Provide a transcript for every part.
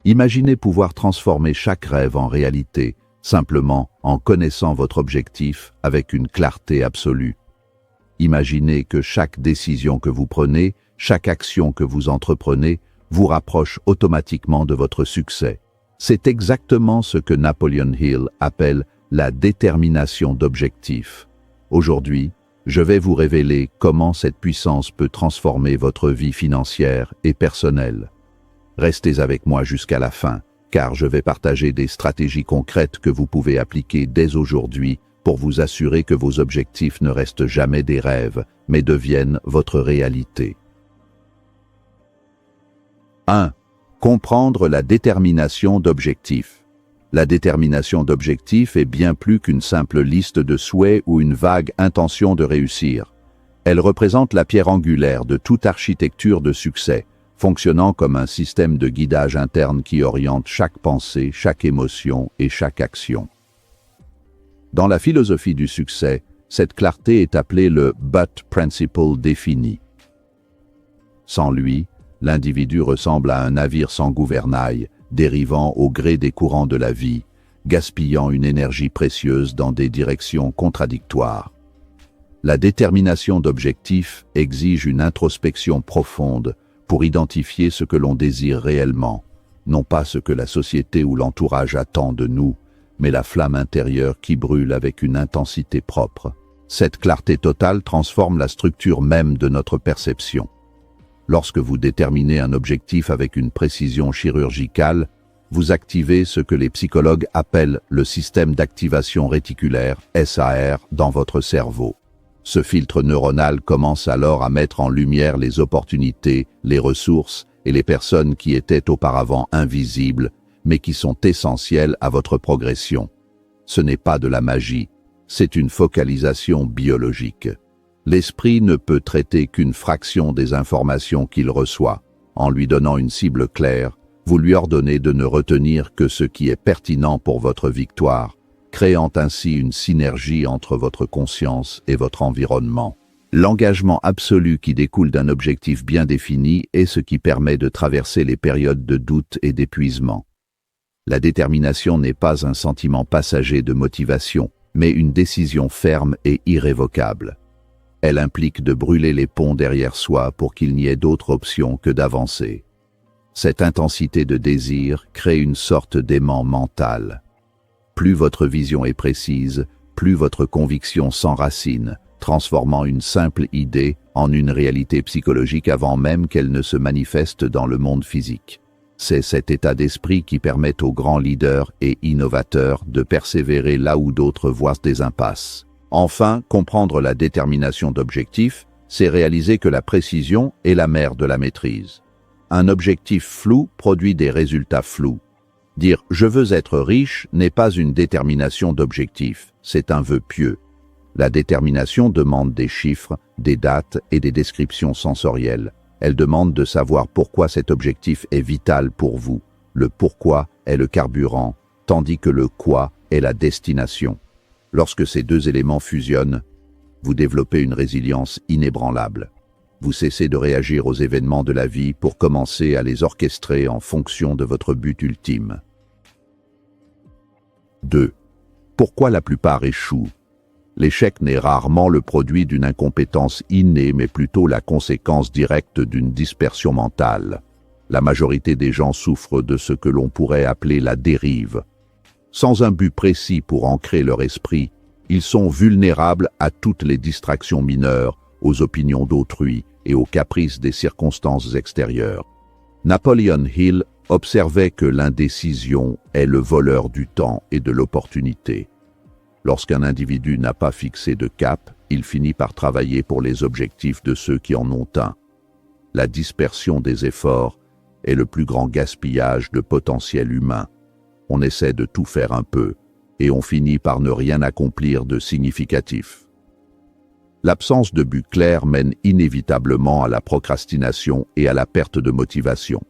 Imaginez pouvoir transformer chaque rêve en réalité, simplement en connaissant votre objectif avec une clarté absolue. Imaginez que chaque décision que vous prenez, chaque action que vous entreprenez, vous rapproche automatiquement de votre succès. C'est exactement ce que Napoleon Hill appelle la détermination d'objectif. Aujourd'hui, je vais vous révéler comment cette puissance peut transformer votre vie financière et personnelle. Restez avec moi jusqu'à la fin, car je vais partager des stratégies concrètes que vous pouvez appliquer dès aujourd'hui pour vous assurer que vos objectifs ne restent jamais des rêves, mais deviennent votre réalité. 1. Comprendre la détermination d'objectifs. La détermination d'objectifs est bien plus qu'une simple liste de souhaits ou une vague intention de réussir. Elle représente la pierre angulaire de toute architecture de succès, fonctionnant comme un système de guidage interne qui oriente chaque pensée, chaque émotion et chaque action. Dans la philosophie du succès, cette clarté est appelée le but principle défini. Sans lui, l'individu ressemble à un navire sans gouvernail, dérivant au gré des courants de la vie, gaspillant une énergie précieuse dans des directions contradictoires. La détermination d'objectif exige une introspection profonde pour identifier ce que l'on désire réellement, non pas ce que la société ou l'entourage attend de nous, mais la flamme intérieure qui brûle avec une intensité propre. Cette clarté totale transforme la structure même de notre perception. Lorsque vous déterminez un objectif avec une précision chirurgicale, vous activez ce que les psychologues appellent le système d'activation réticulaire, SAR, dans votre cerveau. Ce filtre neuronal commence alors à mettre en lumière les opportunités, les ressources et les personnes qui étaient auparavant invisibles, mais qui sont essentielles à votre progression. Ce n'est pas de la magie, c'est une focalisation biologique. L'esprit ne peut traiter qu'une fraction des informations qu'il reçoit. En lui donnant une cible claire, vous lui ordonnez de ne retenir que ce qui est pertinent pour votre victoire, créant ainsi une synergie entre votre conscience et votre environnement. L'engagement absolu qui découle d'un objectif bien défini est ce qui permet de traverser les périodes de doute et d'épuisement. La détermination n'est pas un sentiment passager de motivation, mais une décision ferme et irrévocable. Elle implique de brûler les ponts derrière soi pour qu'il n'y ait d'autre option que d'avancer. Cette intensité de désir crée une sorte d'aimant mental. Plus votre vision est précise, plus votre conviction s'enracine, transformant une simple idée en une réalité psychologique avant même qu'elle ne se manifeste dans le monde physique. C'est cet état d'esprit qui permet aux grands leaders et innovateurs de persévérer là où d'autres voient des impasses. Enfin, comprendre la détermination d'objectif, c'est réaliser que la précision est la mère de la maîtrise. Un objectif flou produit des résultats flous. Dire « je veux être riche » n'est pas une détermination d'objectif, c'est un vœu pieux. La détermination demande des chiffres, des dates et des descriptions sensorielles. Elle demande de savoir pourquoi cet objectif est vital pour vous. Le pourquoi est le carburant, tandis que le quoi est la destination. Lorsque ces deux éléments fusionnent, vous développez une résilience inébranlable. Vous cessez de réagir aux événements de la vie pour commencer à les orchestrer en fonction de votre but ultime. 2. Pourquoi la plupart échouent? L'échec n'est rarement le produit d'une incompétence innée, mais plutôt la conséquence directe d'une dispersion mentale. La majorité des gens souffrent de ce que l'on pourrait appeler la dérive. Sans un but précis pour ancrer leur esprit, ils sont vulnérables à toutes les distractions mineures, aux opinions d'autrui et aux caprices des circonstances extérieures. Napoleon Hill observait que l'indécision est le voleur du temps et de l'opportunité. Lorsqu'un individu n'a pas fixé de cap, il finit par travailler pour les objectifs de ceux qui en ont un. La dispersion des efforts est le plus grand gaspillage de potentiel humain. On essaie de tout faire un peu, et on finit par ne rien accomplir de significatif. L'absence de but clair mène inévitablement à la procrastination et à la perte de motivation.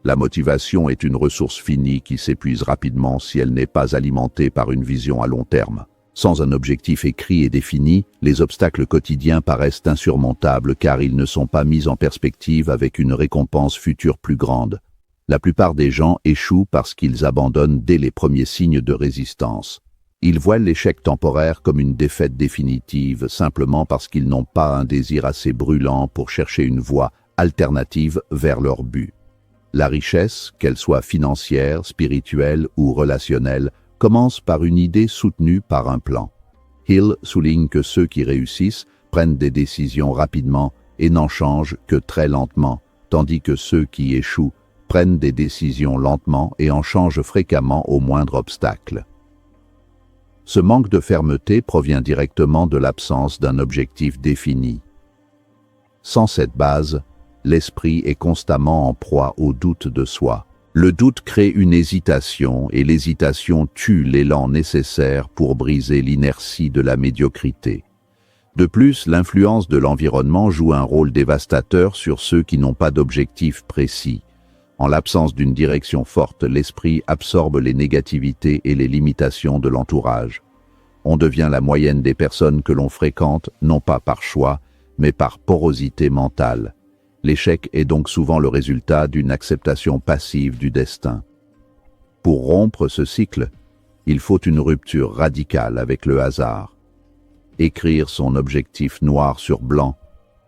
La motivation est une ressource finie qui s'épuise rapidement si elle n'est pas alimentée par une vision à long terme. Sans un objectif écrit et défini, les obstacles quotidiens paraissent insurmontables car ils ne sont pas mis en perspective avec une récompense future plus grande. La plupart des gens échouent parce qu'ils abandonnent dès les premiers signes de résistance. Ils voient l'échec temporaire comme une défaite définitive simplement parce qu'ils n'ont pas un désir assez brûlant pour chercher une voie alternative vers leur but. La richesse, qu'elle soit financière, spirituelle ou relationnelle, commence par une idée soutenue par un plan. Hill souligne que ceux qui réussissent prennent des décisions rapidement et n'en changent que très lentement, tandis que ceux qui échouent prennent des décisions lentement et en changent fréquemment au moindre obstacle. Ce manque de fermeté provient directement de l'absence d'un objectif défini. Sans cette base, l'esprit est constamment en proie au doute de soi. Le doute crée une hésitation et l'hésitation tue l'élan nécessaire pour briser l'inertie de la médiocrité. De plus, l'influence de l'environnement joue un rôle dévastateur sur ceux qui n'ont pas d'objectif précis. En l'absence d'une direction forte, l'esprit absorbe les négativités et les limitations de l'entourage. On devient la moyenne des personnes que l'on fréquente, non pas par choix, mais par porosité mentale. L'échec est donc souvent le résultat d'une acceptation passive du destin. Pour rompre ce cycle, il faut une rupture radicale avec le hasard. Écrire son objectif noir sur blanc,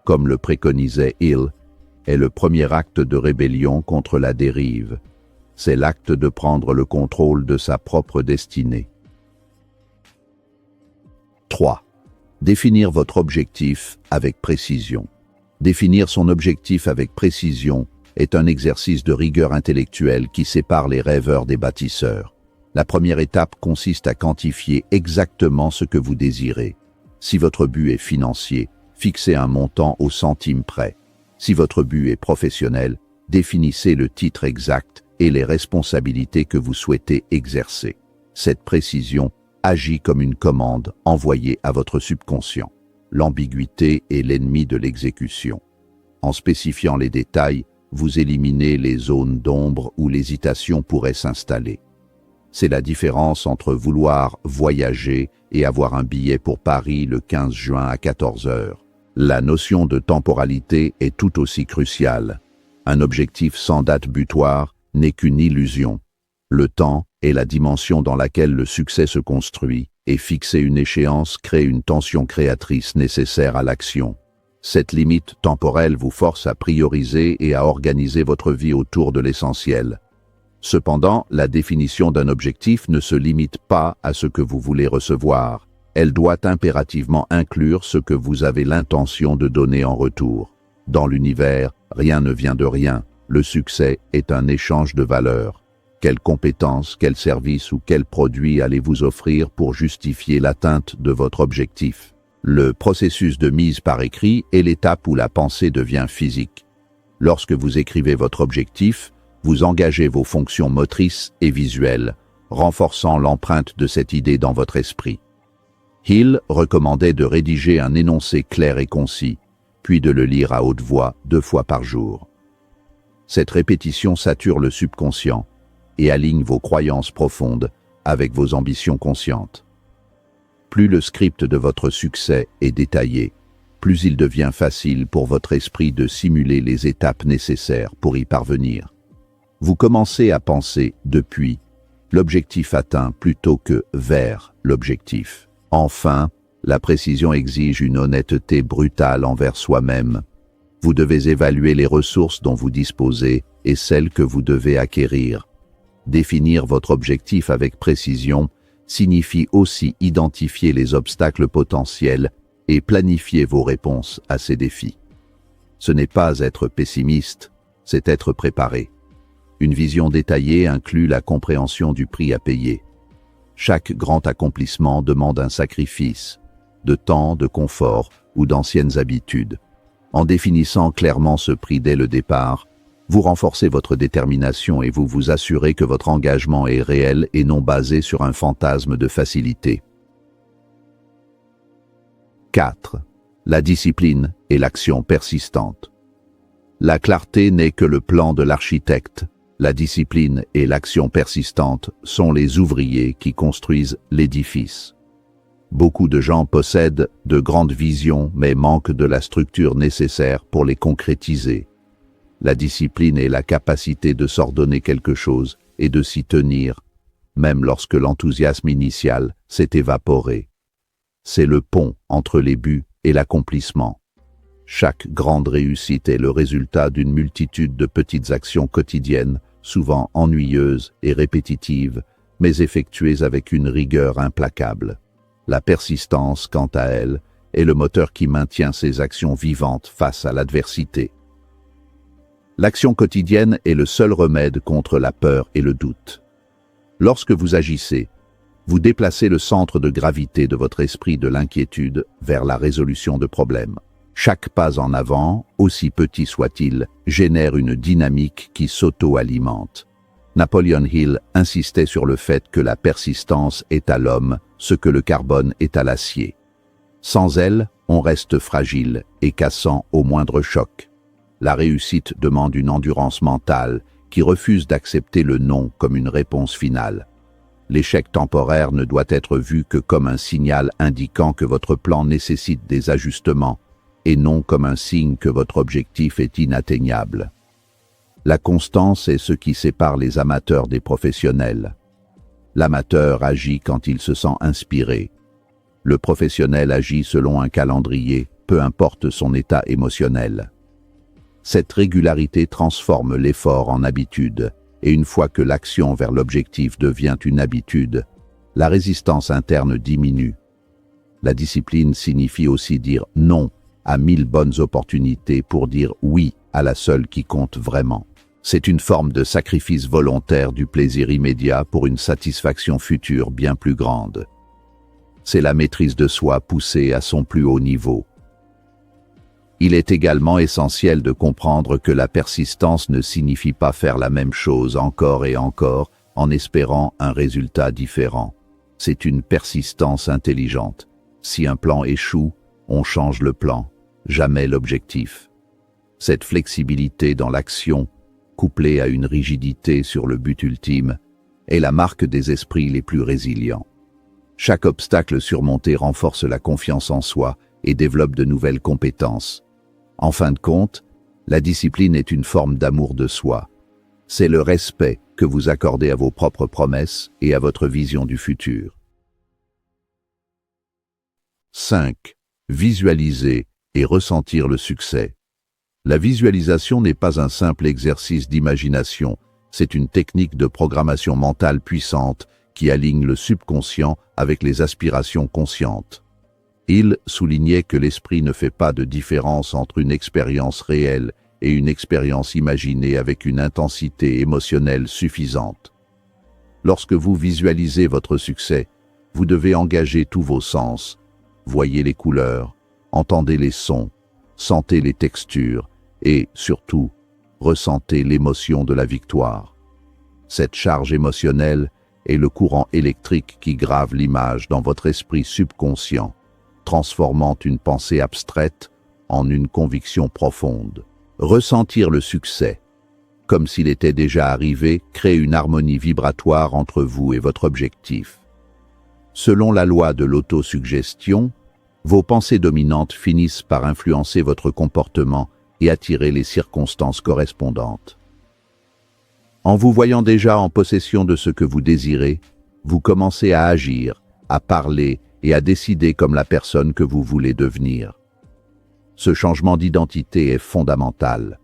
comme le préconisait Hill, est le premier acte de rébellion contre la dérive. C'est l'acte de prendre le contrôle de sa propre destinée. 3. Définir votre objectif avec précision. Définir son objectif avec précision est un exercice de rigueur intellectuelle qui sépare les rêveurs des bâtisseurs. La première étape consiste à quantifier exactement ce que vous désirez. Si votre but est financier, fixez un montant au centime près. Si votre but est professionnel, définissez le titre exact et les responsabilités que vous souhaitez exercer. Cette précision agit comme une commande envoyée à votre subconscient. L'ambiguïté est l'ennemi de l'exécution. En spécifiant les détails, vous éliminez les zones d'ombre où l'hésitation pourrait s'installer. C'est la différence entre vouloir voyager et avoir un billet pour Paris le 15 juin à 14 h. La notion de temporalité est tout aussi cruciale. Un objectif sans date butoir n'est qu'une illusion. Le temps est la dimension dans laquelle le succès se construit, et fixer une échéance crée une tension créatrice nécessaire à l'action. Cette limite temporelle vous force à prioriser et à organiser votre vie autour de l'essentiel. Cependant, la définition d'un objectif ne se limite pas à ce que vous voulez recevoir. Elle doit impérativement inclure ce que vous avez l'intention de donner en retour. Dans l'univers, rien ne vient de rien. Le succès est un échange de valeurs. Quelles compétences, quels services ou quels produits allez-vous offrir pour justifier l'atteinte de votre objectif? Le processus de mise par écrit est l'étape où la pensée devient physique. Lorsque vous écrivez votre objectif, vous engagez vos fonctions motrices et visuelles, renforçant l'empreinte de cette idée dans votre esprit. Hill recommandait de rédiger un énoncé clair et concis, puis de le lire à haute voix 2 fois par jour. Cette répétition sature le subconscient et aligne vos croyances profondes avec vos ambitions conscientes. Plus le script de votre succès est détaillé, plus il devient facile pour votre esprit de simuler les étapes nécessaires pour y parvenir. Vous commencez à penser depuis l'objectif atteint plutôt que vers l'objectif. Enfin, la précision exige une honnêteté brutale envers soi-même. Vous devez évaluer les ressources dont vous disposez et celles que vous devez acquérir. Définir votre objectif avec précision signifie aussi identifier les obstacles potentiels et planifier vos réponses à ces défis. Ce n'est pas être pessimiste, c'est être préparé. Une vision détaillée inclut la compréhension du prix à payer. Chaque grand accomplissement demande un sacrifice, de temps, de confort ou d'anciennes habitudes. En définissant clairement ce prix dès le départ, vous renforcez votre détermination et vous vous assurez que votre engagement est réel et non basé sur un fantasme de facilité. 4. La discipline et l'action persistante. La clarté n'est que le plan de l'architecte. La discipline et l'action persistante sont les ouvriers qui construisent l'édifice. Beaucoup de gens possèdent de grandes visions mais manquent de la structure nécessaire pour les concrétiser. La discipline est la capacité de s'ordonner quelque chose et de s'y tenir, même lorsque l'enthousiasme initial s'est évaporé. C'est le pont entre les buts et l'accomplissement. Chaque grande réussite est le résultat d'une multitude de petites actions quotidiennes, souvent ennuyeuses et répétitives, mais effectuées avec une rigueur implacable. La persistance, quant à elle, est le moteur qui maintient ces actions vivantes face à l'adversité. L'action quotidienne est le seul remède contre la peur et le doute. Lorsque vous agissez, vous déplacez le centre de gravité de votre esprit de l'inquiétude vers la résolution de problèmes. Chaque pas en avant, aussi petit soit-il, génère une dynamique qui s'auto-alimente. Napoleon Hill insistait sur le fait que la persistance est à l'homme ce que le carbone est à l'acier. Sans elle, on reste fragile et cassant au moindre choc. La réussite demande une endurance mentale qui refuse d'accepter le non comme une réponse finale. L'échec temporaire ne doit être vu que comme un signal indiquant que votre plan nécessite des ajustements et non comme un signe que votre objectif est inatteignable. La constance est ce qui sépare les amateurs des professionnels. L'amateur agit quand il se sent inspiré. Le professionnel agit selon un calendrier, peu importe son état émotionnel. Cette régularité transforme l'effort en habitude, et une fois que l'action vers l'objectif devient une habitude, la résistance interne diminue. La discipline signifie aussi dire non à 1000 bonnes opportunités pour dire oui à la seule qui compte vraiment. C'est une forme de sacrifice volontaire du plaisir immédiat pour une satisfaction future bien plus grande. C'est la maîtrise de soi poussée à son plus haut niveau. Il est également essentiel de comprendre que la persistance ne signifie pas faire la même chose encore et encore en espérant un résultat différent. C'est une persistance intelligente. Si un plan échoue, on change le plan, jamais l'objectif. Cette flexibilité dans l'action, couplée à une rigidité sur le but ultime, est la marque des esprits les plus résilients. Chaque obstacle surmonté renforce la confiance en soi et développe de nouvelles compétences. En fin de compte, la discipline est une forme d'amour de soi. C'est le respect que vous accordez à vos propres promesses et à votre vision du futur. 5. Visualiser et ressentir le succès. La visualisation n'est pas un simple exercice d'imagination, c'est une technique de programmation mentale puissante qui aligne le subconscient avec les aspirations conscientes. Il soulignait que l'esprit ne fait pas de différence entre une expérience réelle et une expérience imaginée avec une intensité émotionnelle suffisante. Lorsque vous visualisez votre succès, vous devez engager tous vos sens. Voyez les couleurs, entendez les sons, sentez les textures et, surtout, ressentez l'émotion de la victoire. Cette charge émotionnelle est le courant électrique qui grave l'image dans votre esprit subconscient, transformant une pensée abstraite en une conviction profonde. Ressentir le succès, comme s'il était déjà arrivé, crée une harmonie vibratoire entre vous et votre objectif. Selon la loi de l'autosuggestion, vos pensées dominantes finissent par influencer votre comportement et attirer les circonstances correspondantes. En vous voyant déjà en possession de ce que vous désirez, vous commencez à agir, à parler et à décider comme la personne que vous voulez devenir. Ce changement d'identité est fondamental.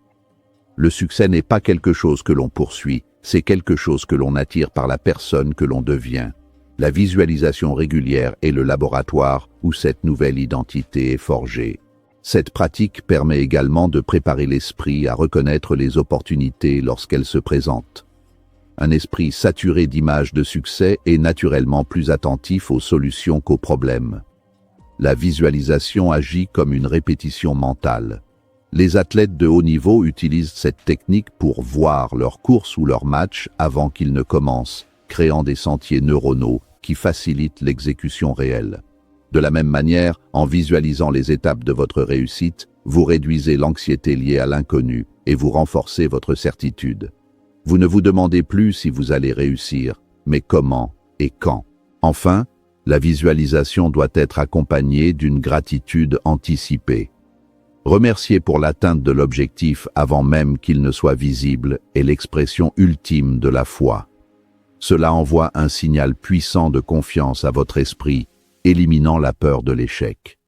Le succès n'est pas quelque chose que l'on poursuit, c'est quelque chose que l'on attire par la personne que l'on devient. La visualisation régulière est le laboratoire où cette nouvelle identité est forgée. Cette pratique permet également de préparer l'esprit à reconnaître les opportunités lorsqu'elles se présentent. Un esprit saturé d'images de succès est naturellement plus attentif aux solutions qu'aux problèmes. La visualisation agit comme une répétition mentale. Les athlètes de haut niveau utilisent cette technique pour voir leur course ou leur match avant qu'ils ne commencent, créant des sentiers neuronaux qui facilitent l'exécution réelle. De la même manière, en visualisant les étapes de votre réussite, vous réduisez l'anxiété liée à l'inconnu et vous renforcez votre certitude. Vous ne vous demandez plus si vous allez réussir, mais comment et quand. Enfin, la visualisation doit être accompagnée d'une gratitude anticipée. Remercier pour l'atteinte de l'objectif avant même qu'il ne soit visible est l'expression ultime de la foi. Cela envoie un signal puissant de confiance à votre esprit, éliminant la peur de l'échec.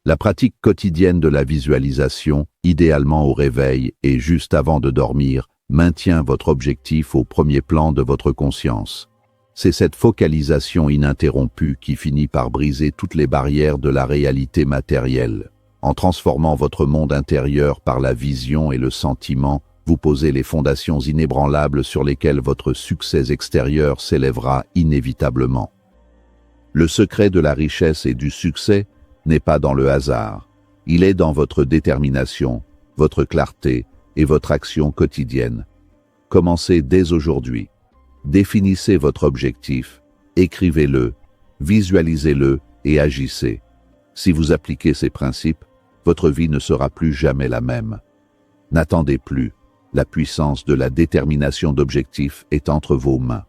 La pratique quotidienne de la visualisation, idéalement au réveil et juste avant de dormir, maintient votre objectif au premier plan de votre conscience. C'est cette focalisation ininterrompue qui finit par briser toutes les barrières de la réalité matérielle. En transformant votre monde intérieur par la vision et le sentiment, vous posez les fondations inébranlables sur lesquelles votre succès extérieur s'élèvera inévitablement. Le secret de la richesse et du succès n'est pas dans le hasard. Il est dans votre détermination, votre clarté et votre action quotidienne. Commencez dès aujourd'hui. Définissez votre objectif, écrivez-le, visualisez-le et agissez. Si vous appliquez ces principes, votre vie ne sera plus jamais la même. N'attendez plus. La puissance de la détermination d'objectif est entre vos mains.